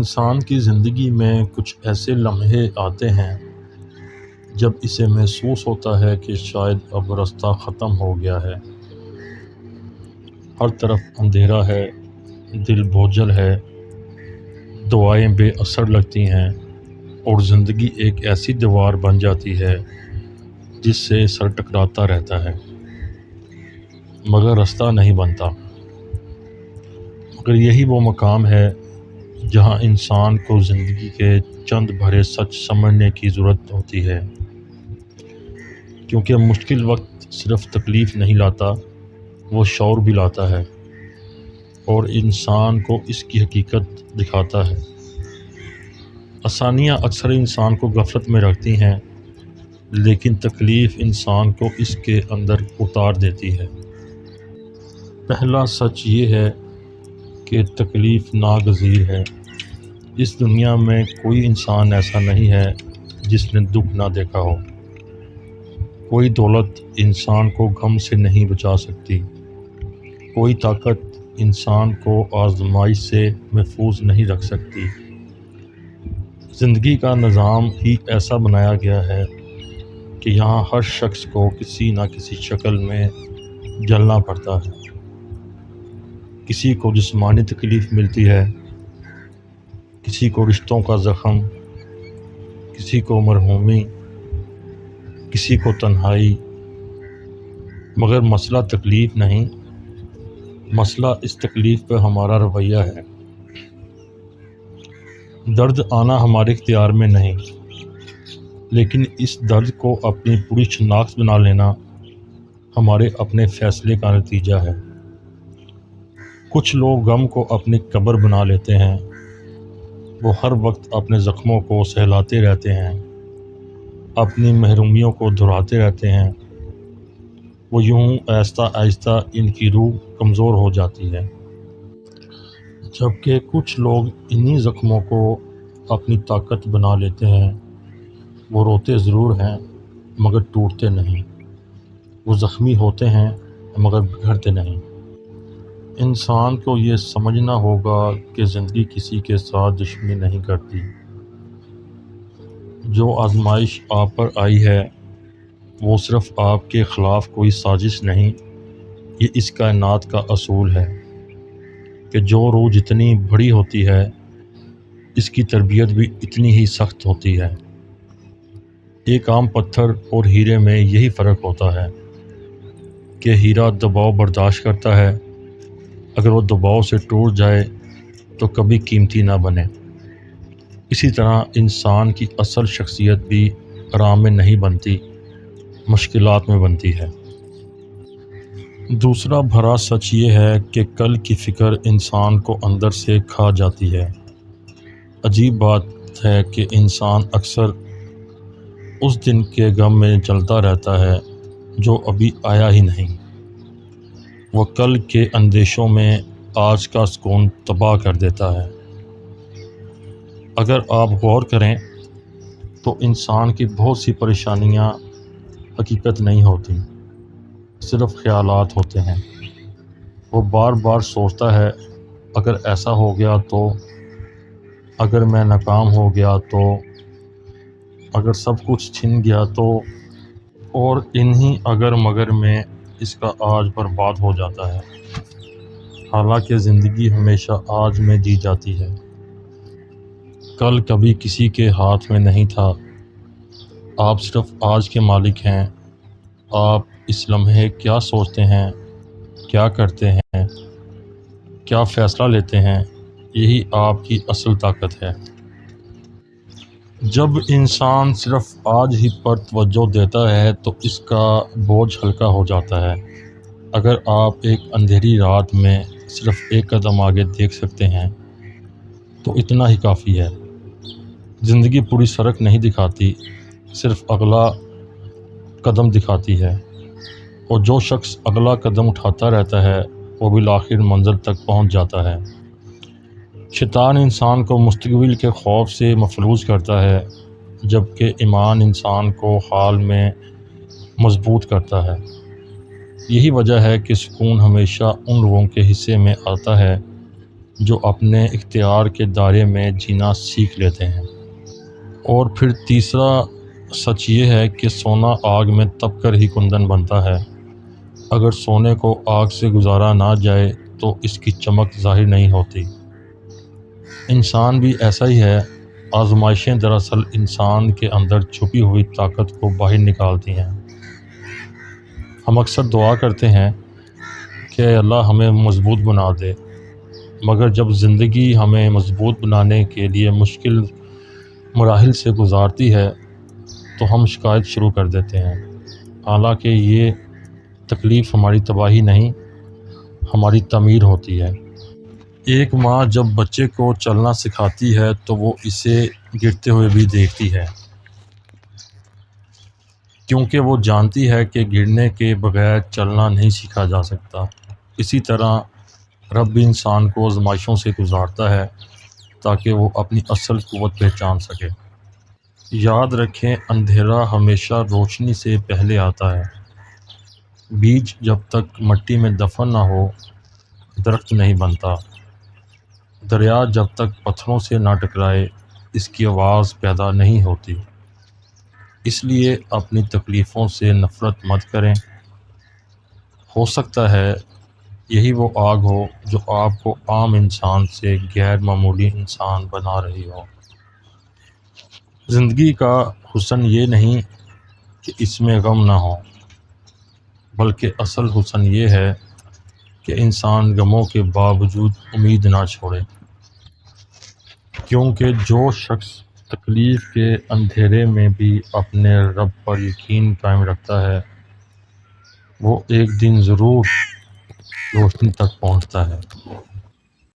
انسان کی زندگی میں کچھ ایسے لمحے آتے ہیں جب اسے محسوس ہوتا ہے کہ شاید اب راستہ ختم ہو گیا ہے۔ ہر طرف اندھیرا ہے، دل بوجھل ہے، دعائیں بے اثر لگتی ہیں اور زندگی ایک ایسی دیوار بن جاتی ہے جس سے سر ٹکراتا رہتا ہے مگر راستہ نہیں بنتا۔ مگر یہی وہ مقام ہے جہاں انسان کو زندگی کے چند بھرے سچ سمجھنے کی ضرورت ہوتی ہے، کیونکہ مشکل وقت صرف تکلیف نہیں لاتا، وہ شعور بھی لاتا ہے اور انسان کو اس کی حقیقت دکھاتا ہے۔ آسانیاں اکثر انسان کو غفلت میں رکھتی ہیں، لیکن تکلیف انسان کو اس کے اندر اتار دیتی ہے۔ پہلا سچ یہ ہے کہ تکلیف ناگزیر ہے۔ اس دنیا میں کوئی انسان ایسا نہیں ہے جس نے دکھ نہ دیکھا ہو۔ کوئی دولت انسان کو غم سے نہیں بچا سکتی، کوئی طاقت انسان کو آزمائش سے محفوظ نہیں رکھ سکتی۔ زندگی کا نظام ہی ایسا بنایا گیا ہے کہ یہاں ہر شخص کو کسی نہ کسی شکل میں جلنا پڑتا ہے۔ کسی کو جسمانی تکلیف ملتی ہے، کسی کو رشتوں کا زخم، کسی کو مرحومی، کسی کو تنہائی۔ مگر مسئلہ تکلیف نہیں، مسئلہ اس تکلیف پہ ہمارا رویہ ہے۔ درد آنا ہمارے اختیار میں نہیں، لیکن اس درد کو اپنی پوری شناخت بنا لینا ہمارے اپنے فیصلے کا نتیجہ ہے۔ کچھ لوگ غم کو اپنی قبر بنا لیتے ہیں، وہ ہر وقت اپنے زخموں کو سہلاتے رہتے ہیں، اپنی محرومیوں کو دہراتے رہتے ہیں۔ وہ یوں آہستہ آہستہ ان کی روح کمزور ہو جاتی ہے، جبکہ کچھ لوگ انہی زخموں کو اپنی طاقت بنا لیتے ہیں۔ وہ روتے ضرور ہیں مگر ٹوٹتے نہیں، وہ زخمی ہوتے ہیں مگر بگڑتے نہیں۔ انسان کو یہ سمجھنا ہوگا کہ زندگی کسی کے ساتھ دشمنی نہیں کرتی۔ جو آزمائش آپ پر آئی ہے وہ صرف آپ کے خلاف کوئی سازش نہیں، یہ اس کائنات کا اصول ہے کہ جو روح جتنی بڑی ہوتی ہے اس کی تربیت بھی اتنی ہی سخت ہوتی ہے۔ ایک عام پتھر اور ہیرے میں یہی فرق ہوتا ہے کہ ہیرا دباؤ برداشت کرتا ہے، اگر وہ دباؤ سے ٹوٹ جائے تو کبھی قیمتی نہ بنے۔ اسی طرح انسان کی اصل شخصیت بھی آرام میں نہیں بنتی، مشکلات میں بنتی ہے۔ دوسرا بھرا سچ یہ ہے کہ کل کی فکر انسان کو اندر سے کھا جاتی ہے۔ عجیب بات ہے کہ انسان اکثر اس دن کے غم میں جلتا رہتا ہے جو ابھی آیا ہی نہیں۔ وہ کل کے اندیشوں میں آج کا سکون تباہ کر دیتا ہے۔ اگر آپ غور کریں تو انسان کی بہت سی پریشانیاں حقیقت نہیں ہوتی، صرف خیالات ہوتے ہیں۔ وہ بار بار سوچتا ہے اگر ایسا ہو گیا تو، اگر میں ناکام ہو گیا تو، اگر سب کچھ چھن گیا تو، اور انہی اگر مگر میں اس کا آج برباد ہو جاتا ہے۔ حالانکہ زندگی ہمیشہ آج میں جی جاتی ہے، کل کبھی کسی کے ہاتھ میں نہیں تھا۔ آپ صرف آج کے مالک ہیں۔ آپ اس لمحے کیا سوچتے ہیں، کیا کرتے ہیں، کیا فیصلہ لیتے ہیں، یہی آپ کی اصل طاقت ہے۔ جب انسان صرف آج ہی پر توجہ دیتا ہے تو اس کا بوجھ ہلکا ہو جاتا ہے۔ اگر آپ ایک اندھیری رات میں صرف ایک قدم آگے دیکھ سکتے ہیں تو اتنا ہی کافی ہے۔ زندگی پوری سڑک نہیں دکھاتی، صرف اگلا قدم دکھاتی ہے، اور جو شخص اگلا قدم اٹھاتا رہتا ہے وہ بالآخر منزل تک پہنچ جاتا ہے۔ شیطان انسان کو مستقبل کے خوف سے مفلوج کرتا ہے، جبکہ ایمان انسان کو حال میں مضبوط کرتا ہے۔ یہی وجہ ہے کہ سکون ہمیشہ ان لوگوں کے حصے میں آتا ہے جو اپنے اختیار کے دائرے میں جینا سیکھ لیتے ہیں۔ اور پھر تیسرا سچ یہ ہے کہ سونا آگ میں تپ کر ہی کندن بنتا ہے۔ اگر سونے کو آگ سے گزارا نہ جائے تو اس کی چمک ظاہر نہیں ہوتی۔ انسان بھی ایسا ہی ہے۔ آزمائشیں دراصل انسان کے اندر چھپی ہوئی طاقت کو باہر نکالتی ہیں۔ ہم اکثر دعا کرتے ہیں کہ اے اللہ ہمیں مضبوط بنا دے، مگر جب زندگی ہمیں مضبوط بنانے کے لیے مشکل مراحل سے گزارتی ہے تو ہم شکایت شروع کر دیتے ہیں، حالانکہ یہ تکلیف ہماری تباہی نہیں، ہماری تعمیر ہوتی ہے۔ ایک ماں جب بچے کو چلنا سکھاتی ہے تو وہ اسے گرتے ہوئے بھی دیکھتی ہے، کیونکہ وہ جانتی ہے کہ گرنے کے بغیر چلنا نہیں سیکھا جا سکتا۔ اسی طرح رب بھی انسان کو آزمائشوں سے گزارتا ہے تاکہ وہ اپنی اصل قوت پہچان سکے۔ یاد رکھیں، اندھیرا ہمیشہ روشنی سے پہلے آتا ہے۔ بیج جب تک مٹی میں دفن نہ ہو درخت نہیں بنتا۔ دریا جب تک پتھروں سے نہ ٹکرائے اس کی آواز پیدا نہیں ہوتی۔ اس لیے اپنی تکلیفوں سے نفرت مت کریں، ہو سکتا ہے یہی وہ آگ ہو جو آپ کو عام انسان سے غیر معمولی انسان بنا رہی ہو۔ زندگی کا حسن یہ نہیں کہ اس میں غم نہ ہو، بلکہ اصل حسن یہ ہے کہ انسان غموں کے باوجود امید نہ چھوڑے، کیونکہ جو شخص تکلیف کے اندھیرے میں بھی اپنے رب پر یقین قائم رکھتا ہے وہ ایک دن ضرور روشنی تک پہنچتا ہے۔